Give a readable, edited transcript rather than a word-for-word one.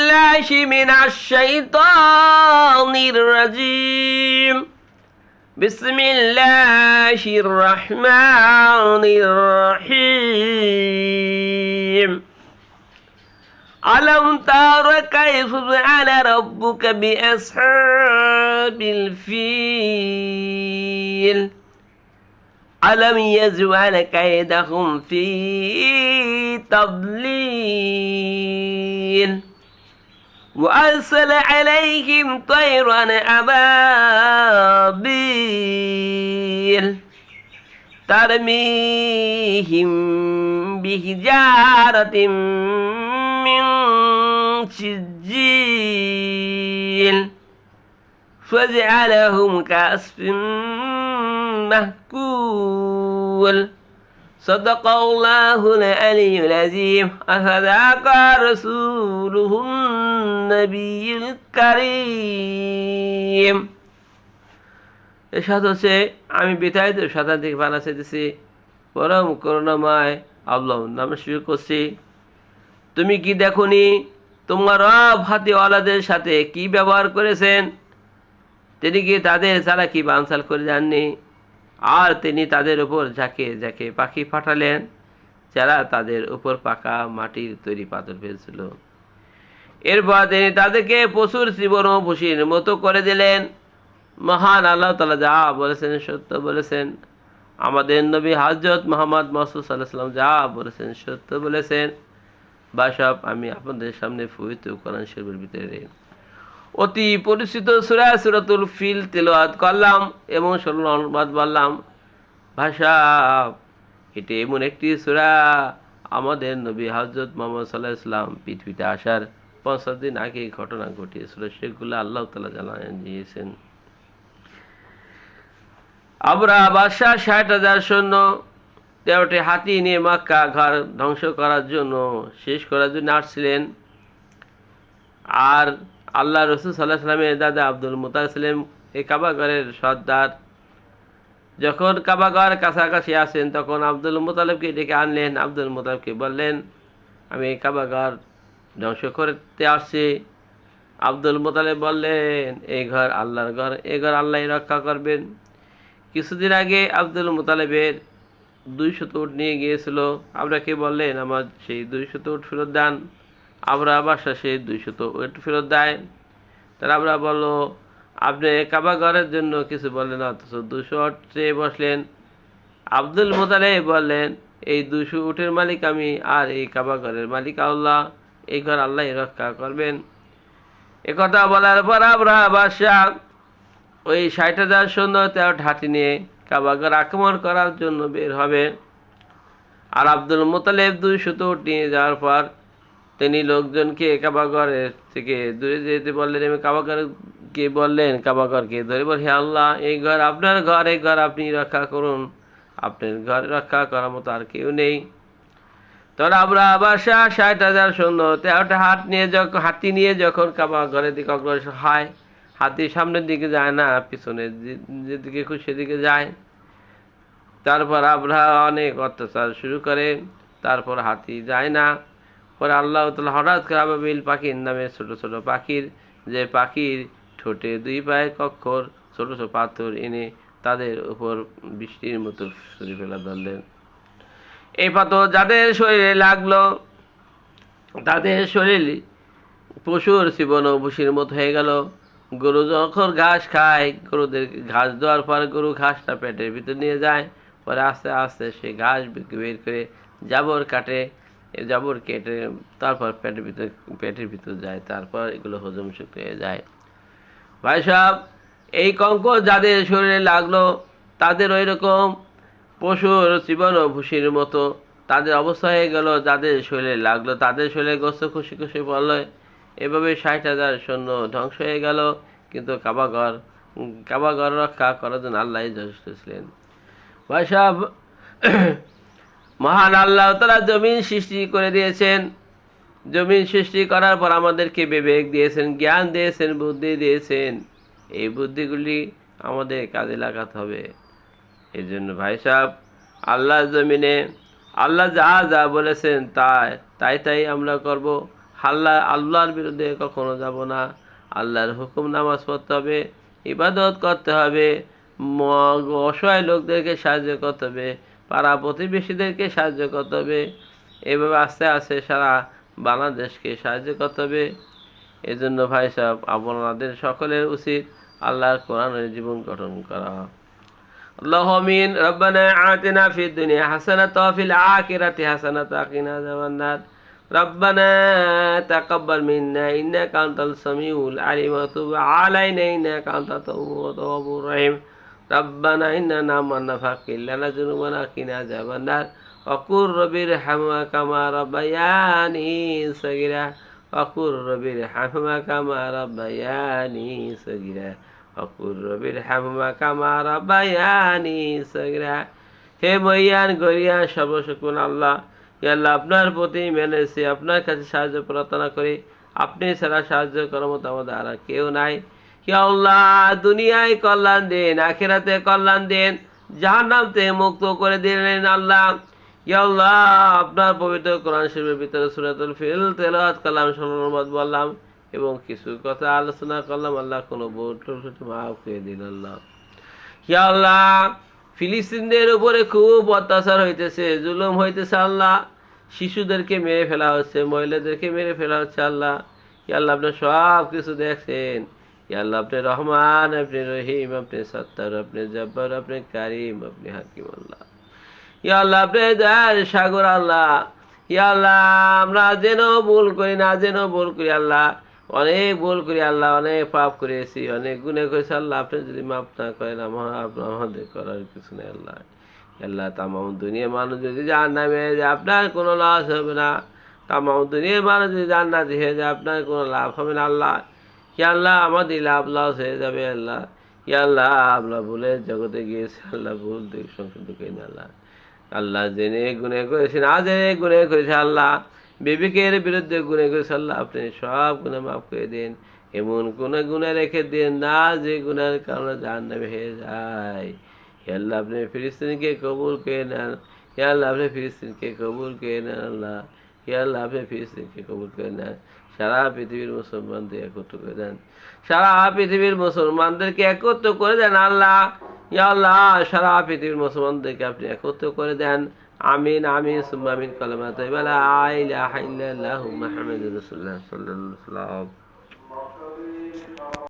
بالله من الشيطان الرجيم بسم الله الرحمن الرحيم ألم تر كيف فعل ربك بأصحاب الفيل ألم يجعل كيدهم في تضليل وأرسل عليهم طيرا أبابيل ترميهم بحجارة من سجيل فجعلهم كعصف مأكول صدق الله العلي العظيم وصدق رسوله النبي الكريم এরশাদ হচ্ছে আমি বিতাড়িত শয়তান থেকে পানা চাইতেছি পরম করুণাময় আল্লাহর নামে শুরু করছি। তুমি কি দেখোনি তোমার রব হাতিওয়ালাদের সাথে কি ব্যবহার করেছেন? তিনি কি তাদের চালাকি বানচাল করে যাননি? আর তিনি তাদের উপর ঝাঁকে ঝাঁকে পাখি পাঠালেন যারা তাদের উপর পাকা মাটির তৈরি পাথর ফেলছিল। এরপর তিনি তাদেরকে পশুর জীবনভূষির মতো করে দিলেন। মহান আল্লাহ তাআলা যা বলেছেন সত্য বলেছেন। আমাদের নবী হযরত মুহাম্মদ মুহাম্মদ সাল্লাল্লাহু আলাইহি ওয়াসাল্লাম যা বলেছেন সত্য বলেছেন। বাসব আমি আপনাদের সামনে পবিত্র কোরআন শরীফের ভিতরে অতি পরিচিত সূরাতুল ফিল তেলাওয়াত করলাম এবং সরল অনুবাদ বললাম। ভাষা এটি এমন একটি সূরা আমাদের নবী হযরত মুহাম্মদ সাল্লাল্লাহু আলাইহি ওয়াসাল্লাম পৃথিবীতে আসার ৫০ দিন আগে ঘটনা ঘটিয়েছিল, সেগুলো আল্লাহ তাআলা জানিয়েছেন। আবরাহা বাদশাহ ৬০,০০০ সৈন্য ১৩টি হাতি নিয়ে মক্কা ঘর ধ্বংস করার জন্য শেষ করার জন্য আসছিলেন। আর আল্লাহ রসুল সাল্লাল্লাহু আলাইহি ওয়াসাল্লামের দাদা আব্দুল মুত্তালিব ছিলেন এই কাবাগরের সর্দার। যখন কাবাগর কাছাকাছি আসেন তখন আব্দুল মুত্তালিবকে ডেকে আনলেন। আব্দুল মুত্তালিবকে বললেন, আমি এই কাবাগর ধ্বংস করতে আসছি। আব্দুল মুত্তালিব বললেন, এই ঘর আল্লাহর ঘর, এই ঘর আল্লাহই রক্ষা করবেন। কিছুদিন আগে আব্দুল মুত্তালিবের ২০০ উট নিয়ে গিয়েছিল। আপনাকে বললেন, আমার সেই ২০০ উট ফেরত দেন। আবরাহা বাদশাহ সেই ২০০ উট ফেরত দেয়। তারা আমরা বলল, আপনি কাবাগরের জন্য কিছু বললেন, অথচ ২০০ উট চেয়ে বসলেন। আব্দুল মুত্তালিব বললেন, এই ২০০ উটের মালিক আমি, আর এই কাবাগরের মালিক আল্লাহ, এই ঘর আল্লাহই রক্ষা করবেন। একথা বলার পর আবরাহা বাদশাহ ওই ৬০,০০০ সৈন্য ১৩ হাতি নিয়ে কাবাগর আক্রমণ করার জন্য বের হবে। আর আব্দুল মুত্তালিব ২০০ উট নিয়ে যাওয়ার পর তিনি লোকজনকে কাবাগরের থেকে দূরে যেতে বললেন এবং কাবাগরকে বললেন, কাবাগরকে ধরে বল, হে আল্লাহ, এই ঘর আপনার ঘর, এই ঘর আপনি রক্ষা করুন, আপনার ঘর রক্ষা করার মতো আর কেউ নেই। তখন আবরাহা বাদশাহ ৬০,০০০ সৈন্য ১৩টা হাতি নিয়ে যখন কাবাগরের দিকে অগ্রসর হয়, হাতি সামনের দিকে যায় না, পিছনে যেদিকে খুশি সেদিকে যায়। তারপর আবরাহা অনেক অত্যাচার শুরু করে, তারপর হাতি যায় না। পরে আল্লাহ তাআলা হঠাৎ করে আবাবিল পাখির নামে ছোট ছোট পাখির, যে পাখির ঠোঁটে ২ পায়ে কক্ষর ছোট ছোট পাথর এনে তাদের উপর বৃষ্টির মতো ছুঁড়ে ফেলা ধরলেন। এই পাথর যাদের শরীরে লাগলো তাদের শরীর পশুর জীবনভূষির মতো হয়ে গেল। গরু যখন ঘাস খায়, গরুদের ঘাস দেওয়ার পর গরু ঘাসটা পেটের ভিতর নিয়ে যায়, পরে আস্তে আস্তে সে ঘাস বের করে জাবর কাটে, জাবর কেটে তারপর পেটের ভিতর যায়, তারপর এগুলো হজম শক্তি হয়ে যায়। ভাই সাহেব, এই কঙ্কর যাদের শরীরে লাগলো তাদের ওই রকম পশুর জীবনভূষির মতো তাদের অবস্থা হয়ে গেল। যাদের শরীরে লাগলো তাদের শরীরে গোস্ত খুশি খুশি পড়ল। এভাবে ৬০,০০০ সৈন্য ধ্বংস হয়ে গেল। কিন্তু কাবাগর রক্ষা করার জন্য আল্লাহই যথেষ্ট ছিলেন। ভাই সাহেব, মহান আল্লাহ তাআলা জমিন সৃষ্টি করে দিয়েছেন। জমিন সৃষ্টি করার পর আমাদেরকে বিবেক দিয়েছেন, জ্ঞান দিয়েছেন, বুদ্ধি দিয়েছেন। এই বুদ্ধিগুলি আমাদের কাজে লাগাতে হবে। এই জন্য ভাই সাহেব, আল্লাহ জমিনে আল্লাহ যা যা বলেছেন তাই আমরা করব। আল্লাহর বিরুদ্ধে কখনো যাব না। আল্লাহর হুকুম নামাজ পড়তে হবে, ইবাদত করতে হবে, অসহায় লোকদেরকে সাহায্য করতে হবে, পাড়া প্রতিবেশীদেরকে সাহায্য করতে হবে। এভাবে আস্তে আস্তে সারা বাংলাদেশকে সাহায্য করতে হবে। এজন্য ভাই সাহেব, আপনাদের সকলের উচিত আল্লাহর কোরআনের জীবন গঠন করা। اللهم آمين. ربنا آتنا في الدنيا حسنة وفي الآخرة حسنة وقنا عذاب النار. ربنا تقبل منا إنك أنت السميع العليم وتب علينا إنك أنت التواب الرحيم. ربنا إننا آمنا فاغفر لنا ذنوبنا وقنا عذاب النار. وقل رب ارحمهما كما ربياني صغيرا. وقل رب ارحمهما كما ربياني صغيرا. وقل رب ارحمهما كما ربياني صغيرا. হে মহিয়ান গরিয়ান সর্বশক্তিমান আল্লাহ, ইয়া আল্লাহ, আপনার প্রতি মেনেছি, আপনার কাছে সাহায্য প্রার্থনা করি। আপনি ছাড়া সাহায্য করার মতো আমাদের আর কেউ নাই। ইয়া আল্লাহ, দুনিয়ায় কল্যাণ দিন, আখিরাতে কল্যাণ দিন, জাহান্নাম থেকে মুক্ত করে দিলেন আল্লাহ। ইয়া আল্লাহ, আপনার পবিত্র কোরআন শরীফের ভিতরে সূরাতুল ফিল তেলাওয়াত করলাম, অনুবাদ বললাম এবং কিছু কথা আলোচনা করলাম। আল্লাহ, কোনো ভুল ত্রুটি মাফ করে দিন আল্লাহ। ইয়া আল্লাহ, ফিলিস্তিনদের উপরে খুব অত্যাচার হইতেছে, জুলুম হইতেছে আল্লাহ। শিশুদেরকে মেরে ফেলা হচ্ছে, মহিলাদেরকে মেরে ফেলা হচ্ছে আল্লাহ। ইয়া আল্লাহ, আপনি সব কিছু দেখছেন। ইয়া আল্লাহ, আপনি রহমান, আপনি রহিম, আপনি সত্তার, আপনি জব্বার, আপনি কারিম, আপনি হাকিম আল্লাহ। ইয়া আল্লাহ, আপনি দয়ার সাগর আল্লাহ। ইয়া আল্লাহ, আমরা যেন ভুল করি না, যেন ভুল করি আল্লাহ, অনেক ভুল করি আল্লাহ, অনেক পাপ করেছি, অনেক গুনাহ করেছি আল্লাহ। আপনি যদি মাফ না করেন আমাদের করার কিছু নেই আল্লাহ। আল্লাহ, তামাম দুনিয়ার মানুষ যদি জাহান্নামে যায় আপনার কোনো লস হবে না। তামাম দুনিয়ার মানুষ যদি জান্নাতি হয়ে যায় আপনার কোনো লাভ হবে না আল্লাহ। ইয়া আল্লাহ, আমাদের লাভ লস হয়ে যাবে আল্লাহ। ইয়া আল্লাহ, আমরা ভুলে জগতে গিয়েছি আল্লাহ, ভুল দিক সংশোধন করি না আল্লাহ। আল্লাহ, জেনে গুনাহ করেছি, না জেনে গুনাহ করেছি আল্লাহ, বিবেকের বিরুদ্ধে গুনাহ করেছি আল্লাহ, আপনি সব গুনাহ মাফ করে দিন। এমন কোনো গুনাহ রেখে দিন না যে গুনাহের কারণে জাহান্নামে হয়ে যায়। হে আল্লাহ, আপনি ফিলিস্তিনকে কবুল করে নেন। হে আল্লাহ, আপনি ফিলিস্তিনকে কবুল করে নেন আল্লাহ। হে আল্লাহ, আপনি ফিলিস্তিনকে কবুল করে নেন। সারা পৃথিবীর মুসলমানদের একত্র করে দেন, সারা পৃথিবীর মুসলমানদেরকে একত্র করে দেন আল্লাহ। ইয়া আল্লাহ, সারা পৃথিবীর মুসলমানদেরকে আপনি একত্র করে দেন। আমিন আমিন সুম্মা আমিন। কালেমা তাইয়্যিবা লা ইলাহা ইল্লাল্লাহু মুহাম্মাদুর রাসূলুল্লাহ সাল্লাল্লাহু আলাইহি ওয়াসাল্লাম।